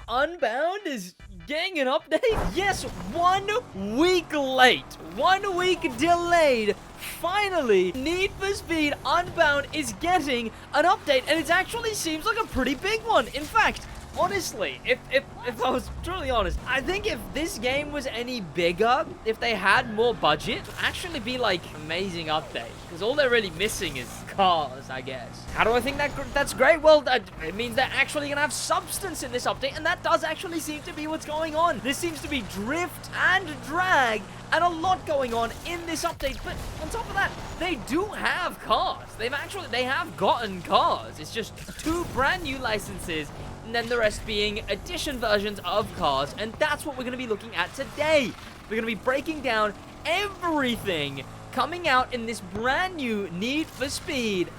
Unbound is getting an update? Yes, 1 week late. 1 week delayed. Finally, Need for Speed Unbound is getting an update, and it actually seems like a pretty big one. In fact, honestly, if I was truly honest, I think if this game was any bigger, if they had more budget, it would actually be like amazing update. Because all they're really missing is cars, I guess. How do I think that's great? Well, it means they're actually gonna have substance in this update, and that does actually seem to be what's going on. This seems to be drift and drag, and a lot going on in this update. But on top of that, they do have cars. They have gotten cars. It's just 2 brand new licenses, and then the rest being edition versions of cars, and that's what we're going to be looking at today. We're going to be breaking down everything coming out in this brand new Need for Speed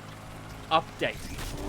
update,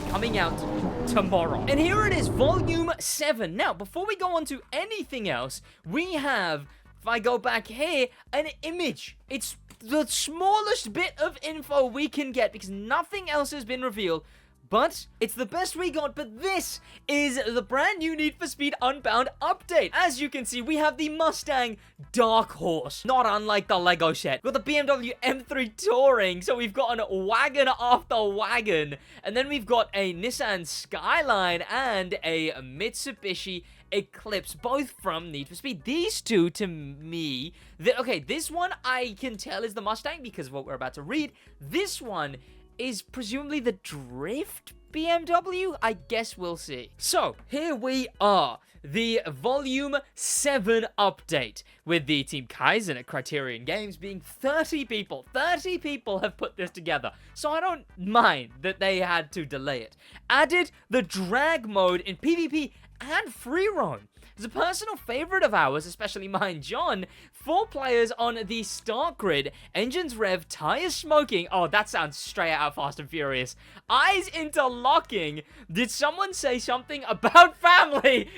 coming out tomorrow. And here it is, Volume 7. Now, before we go on to anything else, we have, if I go back here, an image. It's the smallest bit of info we can get because nothing else has been revealed. But it's the best we got, but this is the brand new Need for Speed Unbound update. As you can see, we have the Mustang Darkhorse, not unlike the Lego set. We've got the BMW M3 Touring, so we've got a wagon after wagon. And then we've got a Nissan Skyline and a Mitsubishi Eclipse, both from Need for Speed. These two, to me, okay, this one I can tell is the Mustang because of what we're about to read. This one is presumably the Drift BMW? I guess we'll see. So, here we are. The Volume 7 update with the Team Kaizen at Criterion Games being 30 people. 30 people have put this together. So I don't mind that they had to delay it. Added the drag mode in PvP and free roam. It's a personal favorite of ours, especially mine, John. 4 players on the start grid. Engines rev, tires smoking. Oh, that sounds straight out of Fast and Furious. Eyes interlocking. Did someone say something about family?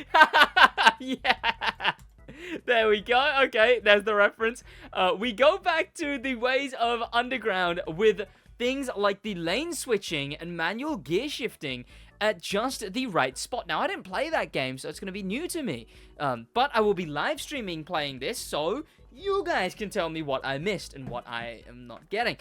Yeah. There we go. Okay, there's the reference. We go back to the ways of Underground with things like the lane switching and manual gear shifting at just the right spot. Now, I didn't play that game, so it's going to be new to me. But I will be live streaming playing this, so you guys can tell me what I missed and what I am not getting.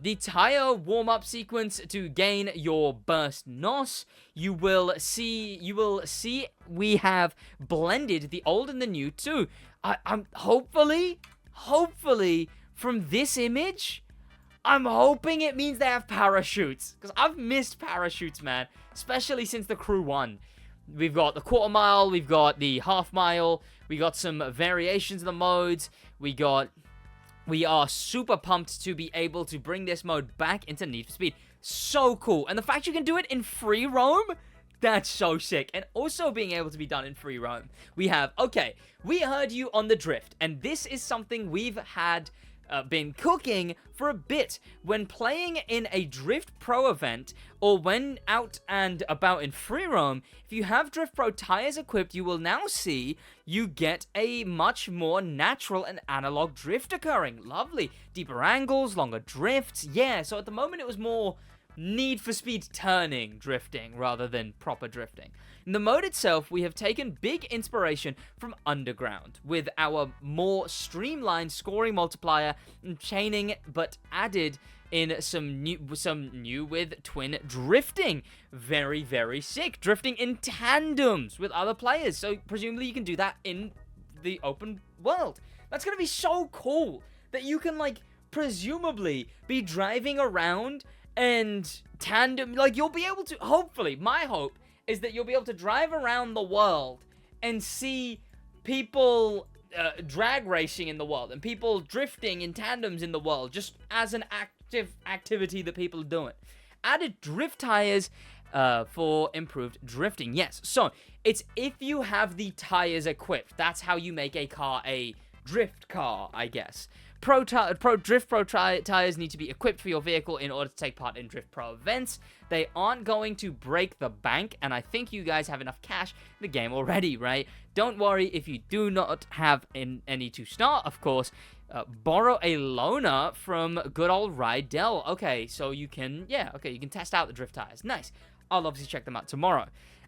The tire warm-up sequence to gain your burst NOS. You will see we have blended the old and the new too. I'm hopefully from this image, I'm hoping it means they have parachutes, because I've missed parachutes, man, especially since the Crew 1. We've got the quarter mile, we've got the half mile, we got some variations of the modes, we are super pumped to be able to bring this mode back into Need for Speed. So cool, and the fact you can do it in free roam, that's so sick. And also being able to be done in free roam. We heard you on the drift, and this is something we've had been cooking for a bit. When playing in a Drift Pro event, or when out and about in free roam, if you have Drift Pro tires equipped, you will now see you get a much more natural and analog drift occurring. Lovely. Deeper angles, longer drifts. Yeah, so at the moment it was more Need for Speed turning drifting rather than proper drifting. In the mode itself, we have taken big inspiration from Underground with our more streamlined scoring multiplier and chaining, but added in some new with twin drifting. Very, very sick. Drifting in tandems with other players. So presumably you can do that in the open world. That's going to be so cool that you can, like, presumably be driving around and tandem, like, you'll be able to, hopefully, my hope is that you'll be able to drive around the world and see people drag racing in the world and people drifting in tandems in the world, just as an active activity that people are doing. Added drift tires for improved drifting. Yes, so it's if you have the tires equipped, that's how you make a car a drift car, I guess. Drift Pro tires need to be equipped for your vehicle in order to take part in Drift Pro events. They aren't going to break the bank, and I think you guys have enough cash in the game already, right? Don't worry if you do not have any to start, of course. Borrow a loaner from good old Rydell. Okay, so you can, you can test out the drift tires. Nice. I'll obviously check them out tomorrow.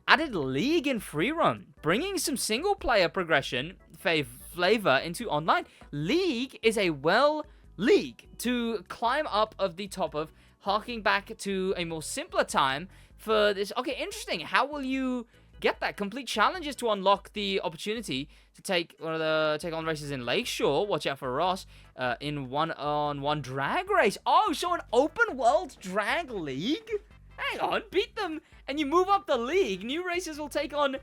Added League in free roam, bringing some single-player progression flavor into online. League is a league to climb up of the top of, harking back to a more simpler time for this. Okay, interesting. How will you get that? Complete challenges to unlock the opportunity to take on races in Lakeshore. Watch out for Ross in one-on-one drag race. Oh, so an open world drag league? Hang on, beat them and you move up the league. New racers will take on,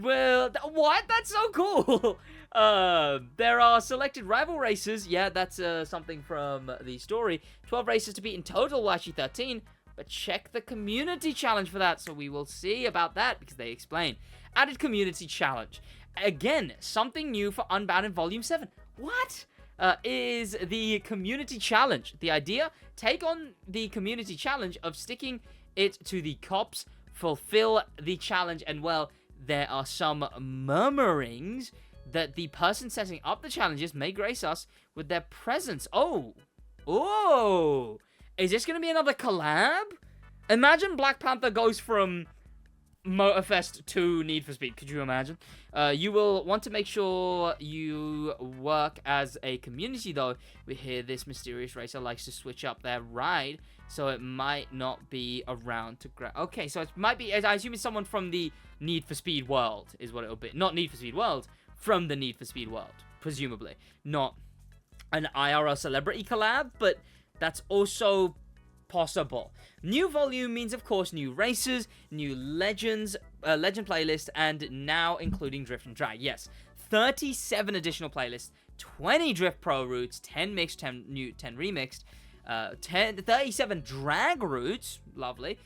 well, what? That's so cool. There are selected rival races. Yeah, that's something from the story. 12 races to beat in total, well, actually 13. But check the community challenge for that, so we will see about that, because they explain. Added community challenge. Again, something new for Unbound in Volume 7. What? Is the community challenge. The idea, take on the community challenge of sticking it to the cops, fulfill the challenge, and, well, there are some murmurings that the person setting up the challenges may grace us with their presence. Oh! Is this going to be another collab? Imagine Black Panther goes from Motorfest to Need for Speed. Could you imagine? You will want to make sure you work as a community, though. We hear this mysterious racer likes to switch up their ride, so it might not be around to grab. Okay, so it might be, I assume it's someone from the Need for Speed world, is what it'll be. Not Need for Speed world, from the Need for Speed world, presumably. Not an IRL celebrity collab, but that's also possible. New volume means, of course, new races, new legend playlist, and now including Drift and Drag. Yes, 37 additional playlists, 20 Drift Pro routes, 10 mixed, 10 remixed, 37 drag routes, lovely,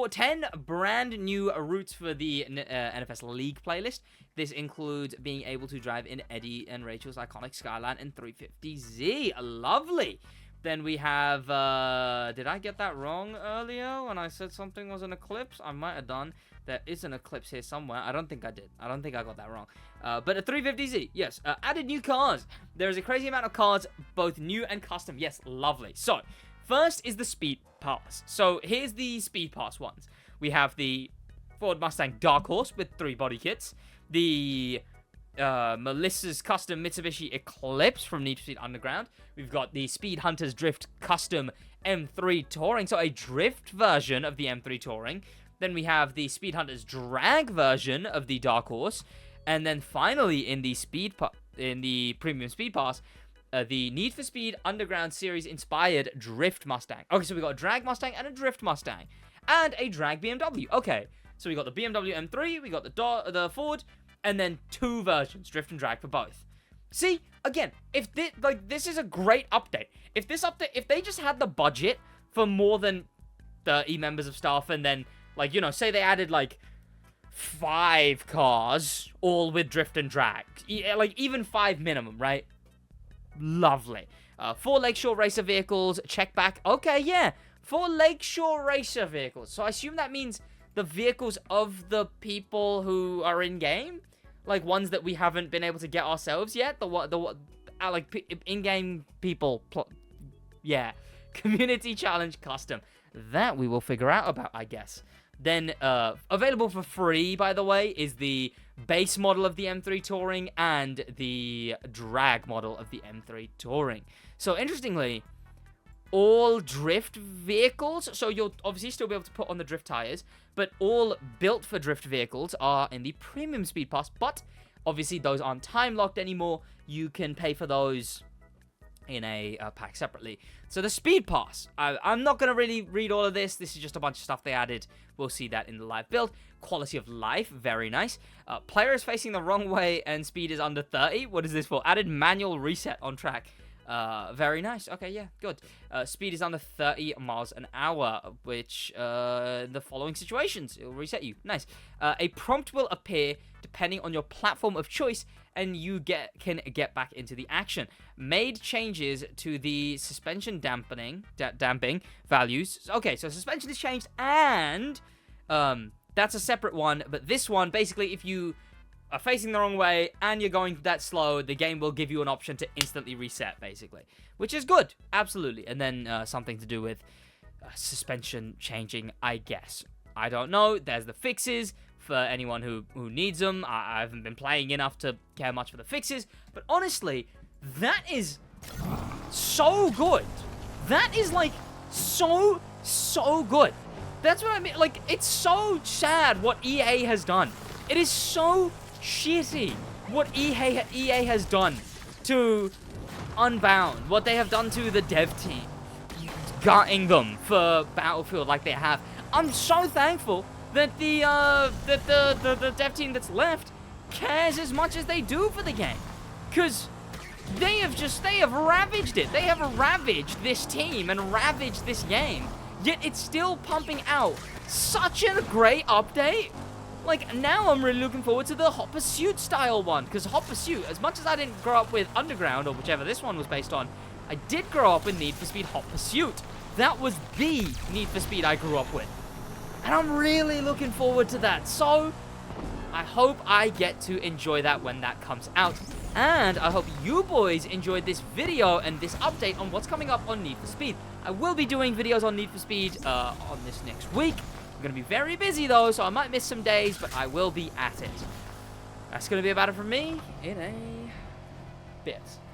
10 brand new routes for the NFS League playlist. This includes being able to drive in Eddie and Rachel's iconic Skyline and 350Z. Lovely. Then we have, did I get that wrong earlier when I said something was an eclipse? I might have done. There is an eclipse here somewhere. I don't think I did. I don't think I got that wrong. But a 350Z, yes. Added new cars. There is a crazy amount of cars, both new and custom. Yes, lovely. So, first is the Speed Pass. So, here's the Speed Pass ones. We have the Ford Mustang Darkhorse with 3 body kits. The Melissa's custom Mitsubishi Eclipse from Need for Speed Underground. We've got the Speed Hunters Drift custom M3 Touring, so a drift version of the M3 Touring. Then we have the Speed Hunters Drag version of the Darkhorse, and then finally in the Premium Speed Pass, the Need for Speed Underground series inspired Drift Mustang. Okay, so we got a Drag Mustang and a Drift Mustang, and a Drag BMW. Okay, so we got the BMW M3, we got the Ford, and then 2 versions, Drift and Drag for both. See, again, if this is a great update. If they just had the budget for more than 30 members of staff, and then, like, you know, say they added, like, 5 cars, all with Drift and Drag. Like, even 5 minimum, right? Lovely. 4 Lakeshore Racer vehicles, check back. Okay, yeah, 4 Lakeshore Racer vehicles. So I assume that means the vehicles of the people who are in-game? Like, ones that we haven't been able to get ourselves yet? Like, in-game people. Yeah. Community Challenge Custom. That we will figure out about, I guess. Then, available for free, by the way, is the base model of the M3 Touring and the drag model of the M3 Touring. So, interestingly, all drift vehicles, so you'll obviously still be able to put on the drift tires, but all built for drift vehicles are in the Premium Speed Pass, but obviously those aren't time-locked anymore. You can pay for those in a pack separately. So the Speed Pass, I'm not going to really read all of this. This is just a bunch of stuff they added. We'll see that in the live build. Quality of life, very nice. Player is facing the wrong way and speed is under 30. What is this for? Added manual reset on track. Very nice. Okay, yeah, good. Speed is under 30 miles an hour, which, in the following situations, it'll reset you. Nice. A prompt will appear depending on your platform of choice, and you can get back into the action. Made changes to the suspension damping values. Okay, so suspension is changed, and, that's a separate one, but this one, basically, if you are facing the wrong way and you're going that slow, the game will give you an option to instantly reset, basically, which is good, absolutely. And then something to do with suspension changing, I guess. I don't know. There's the fixes for anyone who needs them. I haven't been playing enough to care much for the fixes. But honestly, that is so good. That is, like, so good. That's what I mean. Like, it's so sad what EA has done. It is so shitty what EA has done to Unbound. What they have done to the dev team. Gutting them for Battlefield like they have. I'm so thankful that the dev team that's left cares as much as they do for the game. Because they have ravaged it. They have ravaged this team and ravaged this game. Yet it's still pumping out such a great update. Like, now I'm really looking forward to the Hot Pursuit style one. Because Hot Pursuit, as much as I didn't grow up with Underground or whichever this one was based on, I did grow up with Need for Speed Hot Pursuit. That was the Need for Speed I grew up with. And I'm really looking forward to that. So, I hope I get to enjoy that when that comes out. And I hope you boys enjoyed this video and this update on what's coming up on Need for Speed. I will be doing videos on Need for Speed on this next week. I'm going to be very busy though, so I might miss some days, but I will be at it. That's going to be about it from me in a bit.